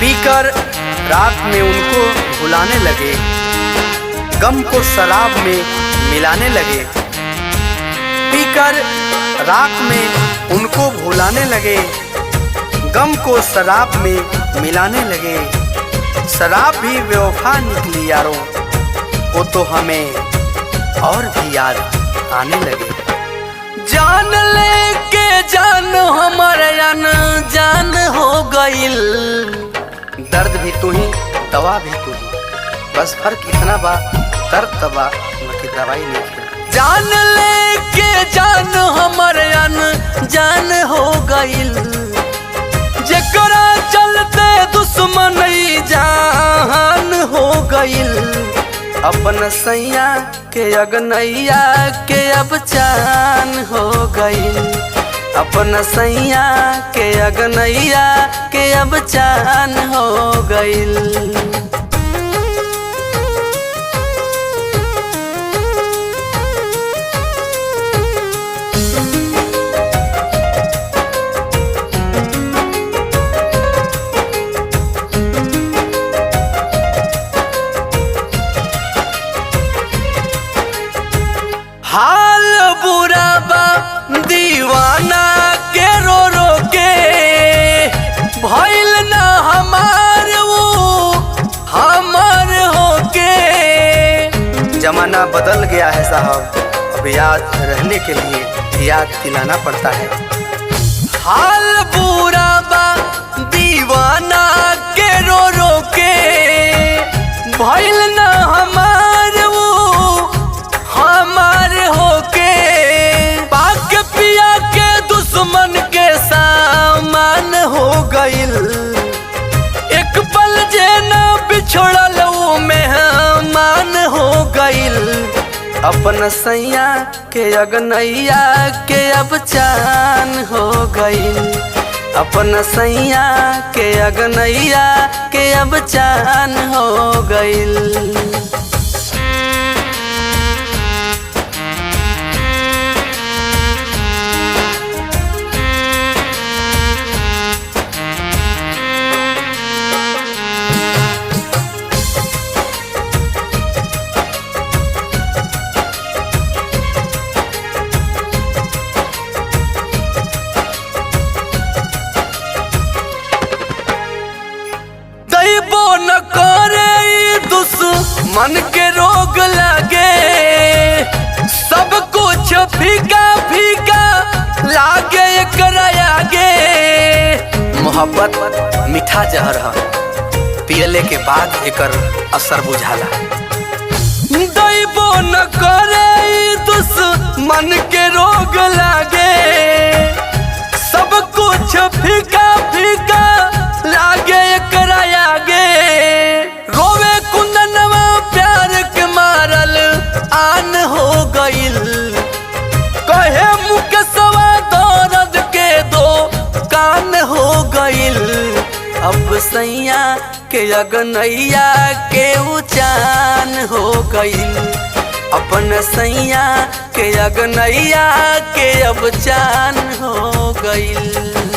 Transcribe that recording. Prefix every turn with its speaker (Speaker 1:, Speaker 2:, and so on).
Speaker 1: पीकर रात में उनको भुलाने लगे, गम को शराब में मिलाने लगे। पीकर रात में उनको भुलाने लगे, गम को शराब में मिलाने लगे। शराब भी बेवफा निकली यारों, वो तो हमें और भी याद आने लगे।
Speaker 2: जान लेके जान हमारे जान हो गइल।
Speaker 1: दर्द भी तू ही, दवा भी तू ही, बस फर्क इतना बा दर्द दबा बाकी दवाई नहीं।
Speaker 2: जान लेके जान हमारे जान हो गइल। जेकरा चलते दुश्मन जान हो गइल।
Speaker 1: अपन सैया के अगनैया के अब चान हो गइल। अपन सैया के अगनैया के अब चान हो गइल।
Speaker 2: हाल बुरा बा दीवाना के रो रो के। भइल ना हमार वो हमार होके।
Speaker 1: जमाना बदल गया है साहब, अब याद रहने के लिए याद दिलाना पड़ता है।
Speaker 2: हाल बुरा बा दीवाना के रो रो के। भइल ना हमार वो हमार होके। पाक पिया के दुश्मन के सामान हो गइल। एक पल जे ना बिछड़ल वो मेहमान हो गइल।
Speaker 1: अपन सैया के अगनैया के अब चान हो गइल। अपन सैया के अगनैया के अब चान हो गइल।
Speaker 2: दैबो न करे दुश्मन के रोग लागे। सब कुछ फीका फीका लागे एकरा आगे।
Speaker 1: मोहब्बत मीठा जहर है, पियले के बाद एकर असर बुझाला।
Speaker 2: दैबो न करे दुश्मन के रोग लागे। सब कुछ फीका फीका लागे एकरा आगे। रोवे कुंदनवा प्यार के मारल आन हो गइल। कहे मुकेशवा दर्द के दो कान हो गइल।
Speaker 1: अब सैया के अगनैया के उचान हो गइल। अपन सैया के अगनैया के अब चान हो गइल।